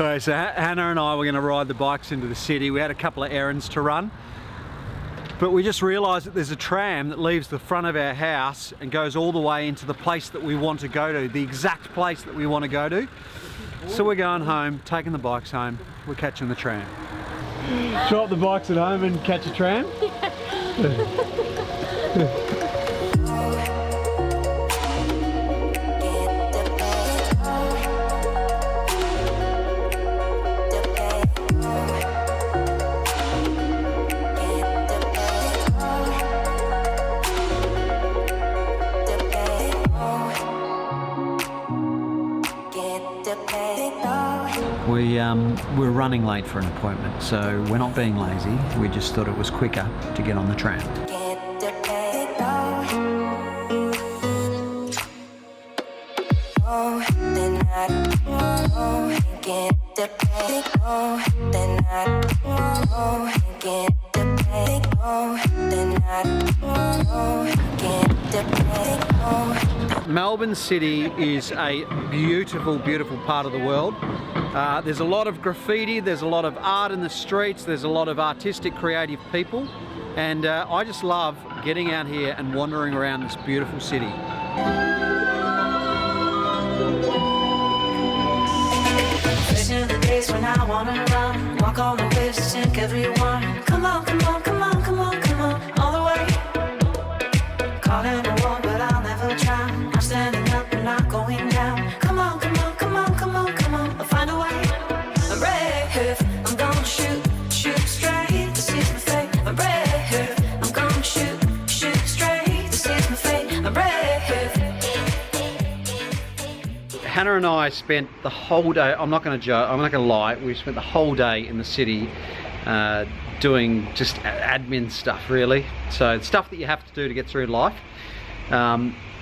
Right, so Hannah and I were going to ride the bikes into the city. We had a couple of errands to run, but we just realised that there's a tram that leaves the front of our house and goes all the way into the place that we want to go to, the exact place that we want to go to. So we're going home, taking the bikes home, we're catching the tram. Drop the bikes at home and catch a tram? We're running late for an appointment, so we're not being lazy. We just thought it was quicker to get on the tram. Melbourne City is a beautiful, beautiful part of the world. There's a lot of graffiti, there's a lot of art in the streets, there's a lot of artistic, creative people, and I just love getting out here and wandering around this beautiful city. Facing the days when I wanna run, walk all the waves to sink everyone. Come on, come on, come on, come on, come on, all the way. Calling a wall, but I'll never try. I'm standing up and not going down. Come on, come on, come on, come on, come on, I'll find a way. I'm brave, I'm gonna shoot, shoot straight. This is my fate. I'm brave, I'm gonna shoot, shoot straight. This is my fate. I'm brave. Hannah and I spent the whole day, I'm not going to joke, I'm not going to lie, we spent the whole day in the city doing just admin stuff really. So stuff that you have to do to get through life.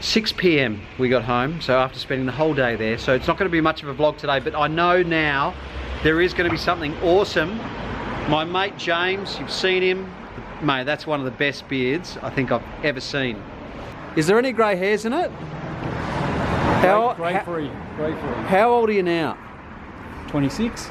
6 p.m. we got home, so after spending the whole day there. So it's not going to be much of a vlog today, but I know now there is going to be something awesome. My mate James, you've seen him. Mate, that's one of the best beards I think I've ever seen. Is there any grey hairs in it? Grey free. How old are you now? 26.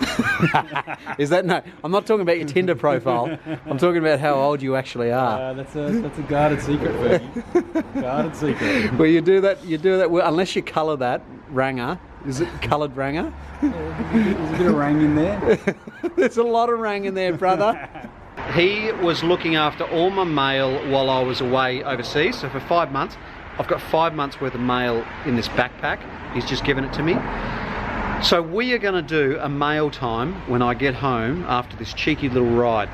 Is that, no, I'm not talking about your Tinder profile. I'm talking about how old you actually are. That's a guarded secret, Fergie. Guarded secret. Well, you do that well, unless you colour that Ranger. Is it coloured Ranger? There's a bit of rang in there. There's a lot of rang in there, brother. He was looking after all my mail while I was away overseas. So for 5 months, I've got 5 months worth of mail in this backpack. He's just given it to me. So we are going to do a mail time when I get home after this cheeky little ride.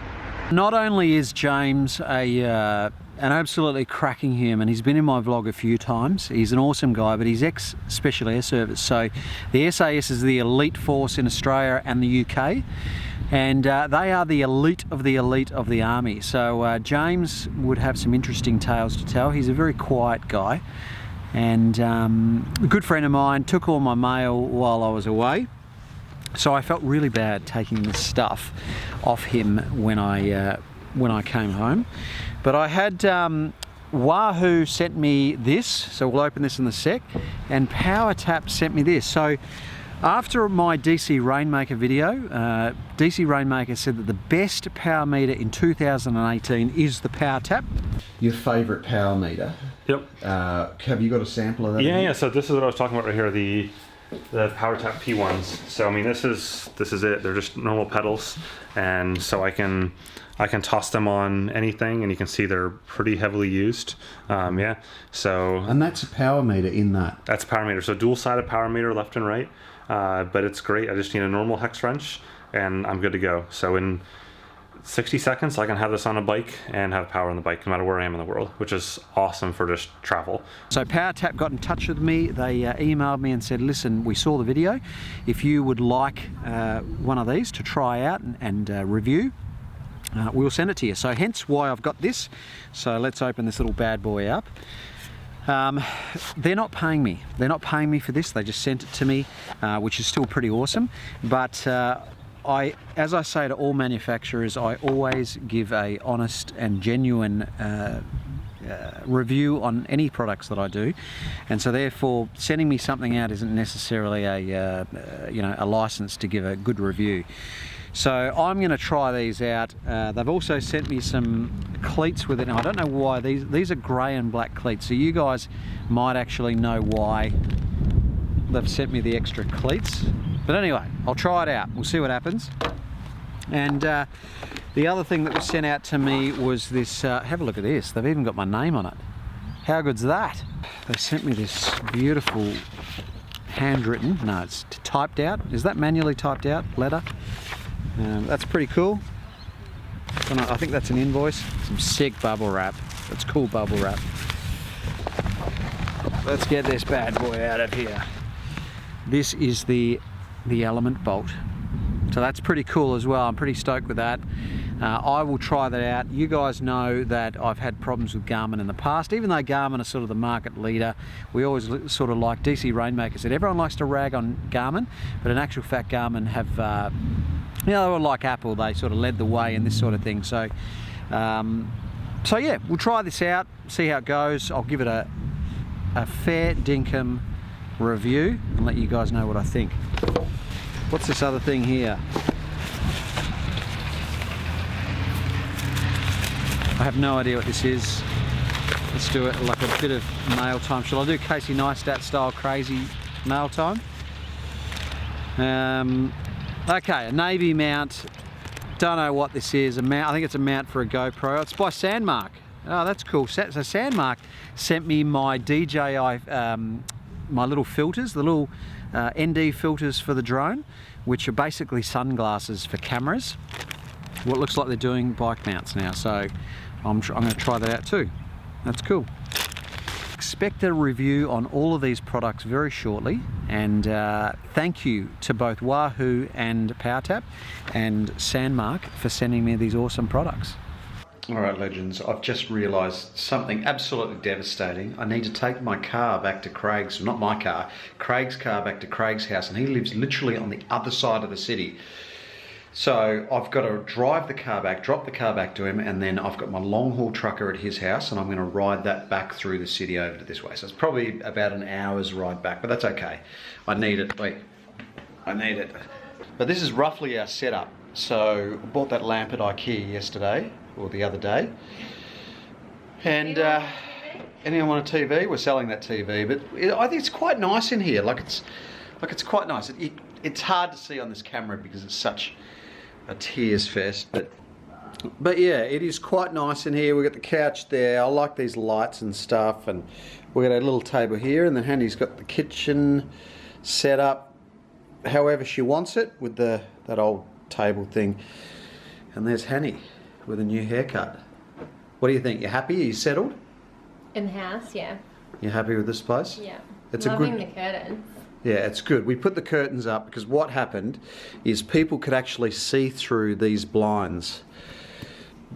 Not only is James an absolutely cracking human, he's been in my vlog a few times, he's an awesome guy, but he's ex-Special Air Service. So the SAS is the elite force in Australia and the UK, and they are the elite of the elite of the army. So James would have some interesting tales to tell. He's a very quiet guy, and a good friend of mine took all my mail while I was away. So I felt really bad taking this stuff off him when I came home. But I had Wahoo sent me this, so we'll open this in a sec, and PowerTap sent me this. So after my DC Rainmaker video, DC Rainmaker said that the best power meter in 2018 is the PowerTap. Your favourite power meter? Yep. Have you got a sample of that? Yeah. So this is what I was talking about right here, the PowerTap P1s. So I mean, this is it. They're just normal pedals, and so I can toss them on anything, and you can see they're pretty heavily used. Yeah. So. And that's a power meter in that. That's a power meter. So dual-sided power meter, left and right. But it's great. I just need a normal hex wrench, and I'm good to go. So in 60 seconds, I can have this on a bike and have power on the bike no matter where I am in the world, which is awesome for just travel. So PowerTap got in touch with me. They emailed me and said, listen, we saw the video. If you would like one of these to try out and review, we'll send it to you. So hence why I've got this. So let's open this little bad boy up. They're not paying me. They're not paying me for this. They just sent it to me, which is still pretty awesome. But as I say to all manufacturers, I always give a honest and genuine review on any products that I do, and so therefore sending me something out isn't necessarily a a license to give a good review. So I'm going to try these out. They've also sent me some cleats with it. Now, I don't know why these are grey and black cleats, so you guys might actually know why they've sent me the extra cleats. But anyway, I'll try it out. We'll see what happens. And the other thing that was sent out to me was this. Have a look at this. They've even got my name on it. How good's that? They sent me this beautiful handwritten. No, it's typed out. Is that manually typed out letter? That's pretty cool. I think that's an invoice. Some sick bubble wrap. That's cool bubble wrap. Let's get this bad boy out of here. This is the element bolt. So that's pretty cool as well. I'm pretty stoked with that. I will try that out. You guys know that I've had problems with Garmin in the past. Even though Garmin is sort of the market leader, we always sort of like DC Rainmaker said, everyone likes to rag on Garmin, but in actual fact Garmin have, they were like Apple, they sort of led the way in this sort of thing. So, so yeah, we'll try this out, see how it goes. I'll give it a fair dinkum review and let you guys know what I think. What's this other thing here? I have no idea what this is. Let's do it like a bit of mail time. Shall I do Casey Neistat style crazy mail time? Okay, a Navy mount. Don't know what this is. A mount. I think it's a mount for a GoPro. It's by Sandmark. Oh, that's cool. So Sandmark sent me my DJI, my little filters, the little ND filters for the drone, which are basically sunglasses for cameras. What looks like they're doing bike mounts now. So I'm going to try that out too. That's cool. Expect a review on all of these products very shortly, and thank you to both Wahoo and PowerTap and Sandmark for sending me these awesome products. Alright legends, I've just realised something absolutely devastating. I need to take my car back to Craig's, not my car, Craig's car back to Craig's house, and he lives literally on the other side of the city. So I've got to drive the car back, drop the car back to him, and then I've got my long haul trucker at his house, and I'm going to ride that back through the city over to this way. So it's probably about an hour's ride back, but that's okay. I need it. Wait, I need it. But this is roughly our setup. So I bought that lamp at IKEA yesterday, or the other day. And anyone want a TV? We're selling that TV, but I think it's quite nice in here. It's quite nice. It's hard to see on this camera because it's such a tears fest, but yeah, it is quite nice in here. We've got the couch there. I like these lights and stuff, and we've got a little table here, and then Handy's got the kitchen set up however she wants it with that old table thing. And there's Hanny with a new haircut. What do you think? You happy? Are you settled? In the house, yeah. You happy with this place? Yeah. It's Loving a good. the curtains. Yeah, it's good. We put the curtains up because what happened is people could actually see through these blinds.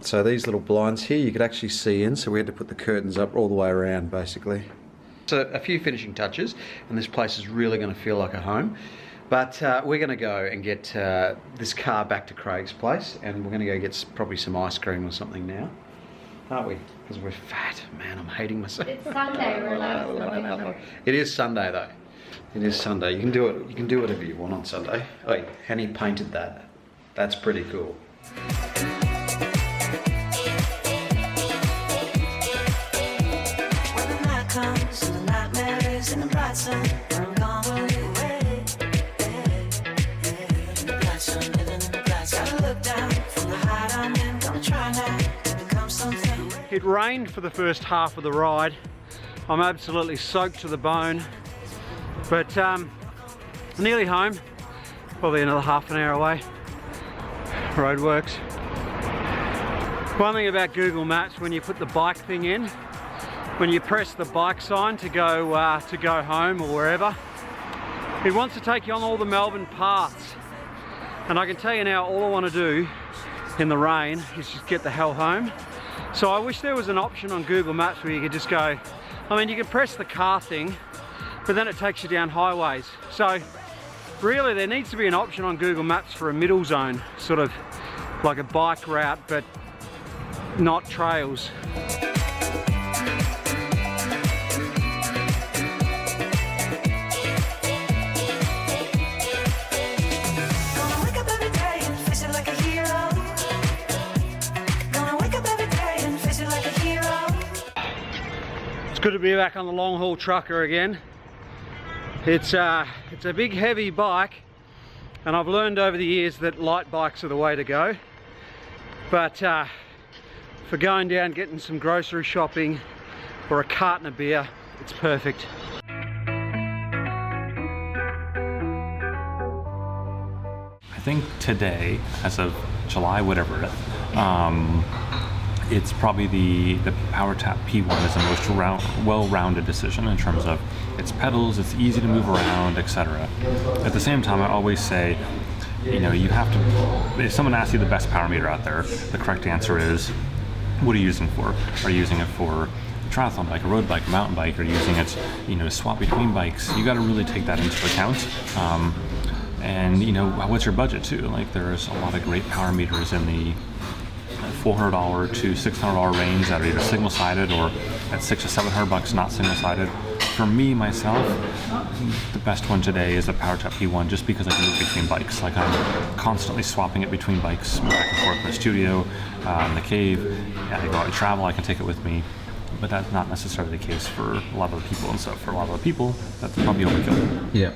So these little blinds here, you could actually see in, so we had to put the curtains up all the way around, basically. So a few finishing touches, and this place is really going to feel like a home. But we're going to go and get this car back to Craig's place, and we're going to go get probably some ice cream or something now. Aren't we? Because we're fat. Man, I'm hating myself. It's Sunday, relax. It is Sunday though. It is Sunday. You can do it. You can do whatever you want on Sunday. Oh, Hanny painted that. That's pretty cool. When the night comes and the nightmare is in the bright sun, I'm gonna look away. In the bright sun, living in the bright sun. Gotta look down from the height I'm in. Gonna try now to become something. It rained for the first half of the ride. I'm absolutely soaked to the bone. But nearly home, probably another half an hour away. Roadworks. One thing about Google Maps, when you put the bike thing in, when you press the bike sign to go home or wherever, it wants to take you on all the Melbourne paths. And I can tell you now, all I want to do in the rain is just get the hell home. So I wish there was an option on Google Maps where you could just go, I mean, you can press the car thing, but then it takes you down highways. So really there needs to be an option on Google Maps for a middle zone, sort of like a bike route, but not trails. Good to be back on the long haul trucker again. It's a big heavy bike, and I've learned over the years that light bikes are the way to go. But for going down, getting some grocery shopping or a carton of beer, it's perfect. I think today, as of July, whatever it is, it's probably the PowerTap P1 is the most well-rounded decision in terms of its pedals, it's easy to move around, etc. At the same time, I always say, you know, you have to, if someone asks you the best power meter out there, the correct answer is, what are you using for? Are you using it for a triathlon bike, a road bike, a mountain bike? Are you using it, you know, to swap between bikes? You got to really take that into account. And you know, what's your budget too? Like, there's a lot of great power meters in the $400 to $600 range that are either single-sided or at $600 to $700 not single-sided. For me, myself, the best one today is the PowerTap P1, just because I can move between bikes. Like, I'm constantly swapping it between bikes, back and forth in the studio, in the cave. I go out and travel, I can take it with me. But that's not necessarily the case for a lot of the people, and so for a lot of the people, that's probably overkill. Yeah.